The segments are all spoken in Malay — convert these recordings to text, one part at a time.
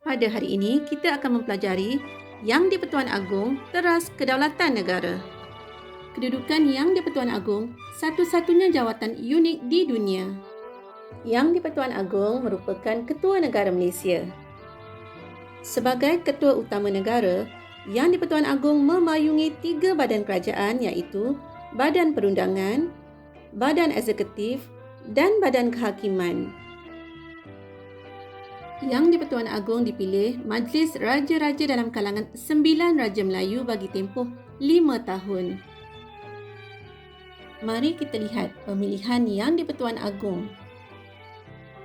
Pada hari ini, kita akan mempelajari Yang di-Pertuan Agong Teras Kedaulatan Negara. Kedudukan Yang di-Pertuan Agong satu-satunya jawatan unik di dunia. Yang di-Pertuan Agong merupakan Ketua Negara Malaysia. Sebagai Ketua Utama Negara, Yang di-Pertuan Agong memayungi 3 badan kerajaan iaitu Badan Perundangan, Badan Eksekutif dan Badan Kehakiman. Yang di-Pertuan Agong dipilih Majlis Raja-Raja dalam kalangan 9 Raja Melayu bagi tempoh 5 tahun. Mari kita lihat pemilihan Yang di-Pertuan Agong.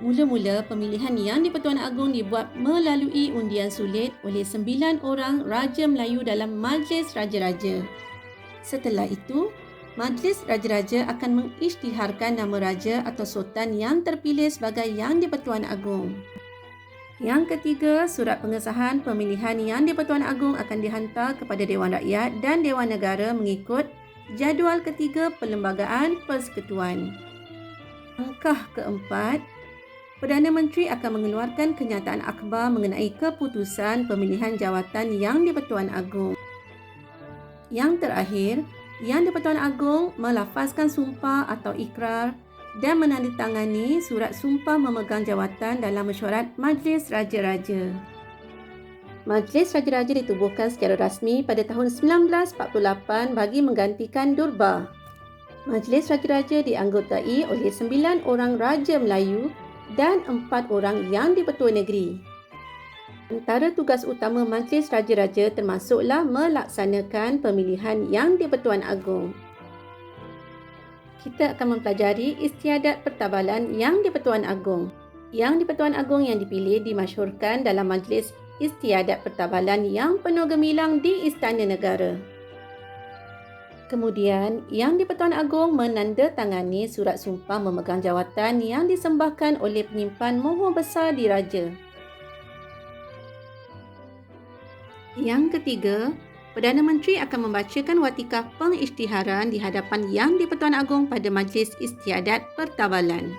Mula-mula, pemilihan Yang di-Pertuan Agong dibuat melalui undian sulit oleh 9 orang Raja Melayu dalam Majlis Raja-Raja. Setelah itu, Majlis Raja-Raja akan mengisytiharkan nama Raja atau Sultan yang terpilih sebagai Yang di-Pertuan Agong. Yang ketiga, surat pengesahan pemilihan Yang di-Pertuan Agong akan dihantar kepada Dewan Rakyat dan Dewan Negara mengikut jadual ketiga Perlembagaan Persekutuan. Langkah keempat, Perdana Menteri akan mengeluarkan kenyataan akhbar mengenai keputusan pemilihan jawatan Yang di-Pertuan Agong. Yang terakhir, Yang di-Pertuan Agong melafazkan sumpah atau ikrar dan menandatangani surat sumpah memegang jawatan dalam mesyuarat Majlis Raja-Raja. Majlis Raja-Raja ditubuhkan secara rasmi pada tahun 1948 bagi menggantikan Durbar. Majlis Raja-Raja dianggotai oleh 9 orang Raja Melayu dan 4 orang Yang di-Pertua Negeri. Antara tugas utama Majlis Raja-Raja termasuklah melaksanakan pemilihan Yang di-Pertuan Agong. Kita akan mempelajari istiadat pertabalan Yang di-Pertuan Agong. Yang di-Pertuan Agong yang dipilih dimasyhurkan dalam majlis istiadat pertabalan yang penuh gemilang di Istana Negara. Kemudian, Yang di-Pertuan Agong menandatangani surat sumpah memegang jawatan yang disembahkan oleh penyimpan moho besar diraja. Yang ketiga, Perdana Menteri akan membacakan watikah pengisytiharan di hadapan Yang di-Pertuan Agong pada Majlis Istiadat Pertabalan.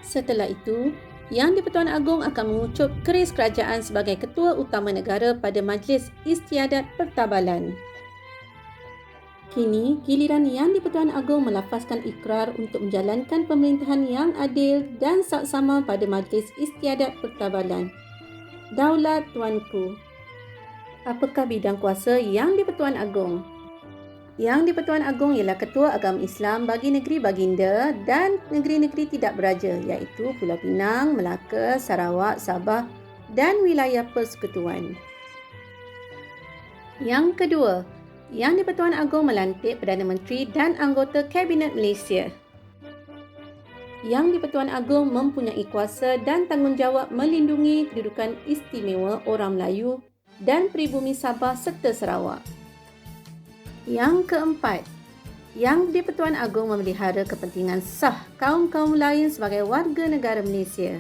Setelah itu, Yang di-Pertuan Agong akan mengucup keris kerajaan sebagai Ketua Utama Negara pada Majlis Istiadat Pertabalan. Kini, giliran Yang di-Pertuan Agong melafazkan ikrar untuk menjalankan pemerintahan yang adil dan saksama pada Majlis Istiadat Pertabalan. Daulat Tuanku. Apakah bidang kuasa Yang di-Pertuan Agong? Yang di-Pertuan Agong ialah Ketua Agama Islam bagi negeri Baginda dan negeri-negeri tidak beraja iaitu Pulau Pinang, Melaka, Sarawak, Sabah dan wilayah Persekutuan. Yang kedua, Yang di-Pertuan Agong melantik Perdana Menteri dan anggota Kabinet Malaysia. Yang di-Pertuan Agong mempunyai kuasa dan tanggungjawab melindungi kedudukan istimewa orang Melayu dan peribumi Sabah serta Sarawak. Yang keempat, Yang di-Pertuan Agong memelihara kepentingan sah kaum-kaum lain sebagai warga negara Malaysia.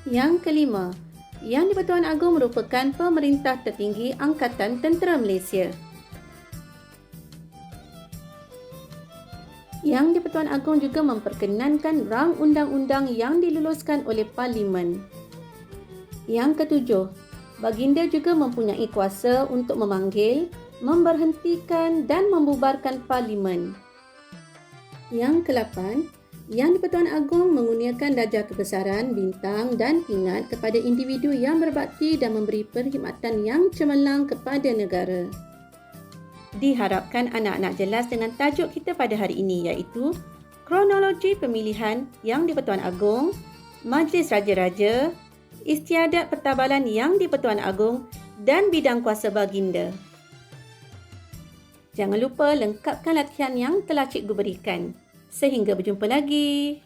Yang kelima, Yang di-Pertuan Agong merupakan pemerintah tertinggi Angkatan Tentera Malaysia. Yang di-Pertuan Agong juga memperkenankan rang undang-undang yang diluluskan oleh Parlimen. Yang ketujuh, Baginda juga mempunyai kuasa untuk memanggil, memberhentikan dan membubarkan Parlimen. Yang ke-8, Yang di-Pertuan Agong mengurniakan darjah kebesaran, bintang dan pingat kepada individu yang berbakti dan memberi perkhidmatan yang cemerlang kepada negara. Diharapkan anak-anak jelas dengan tajuk kita pada hari ini iaitu kronologi pemilihan Yang di-Pertuan Agong, Majlis Raja-Raja, istiadat pertabalan Yang di-Pertuan Agong dan bidang kuasa Baginda. Jangan lupa lengkapkan latihan yang telah cikgu berikan. Sehingga berjumpa lagi.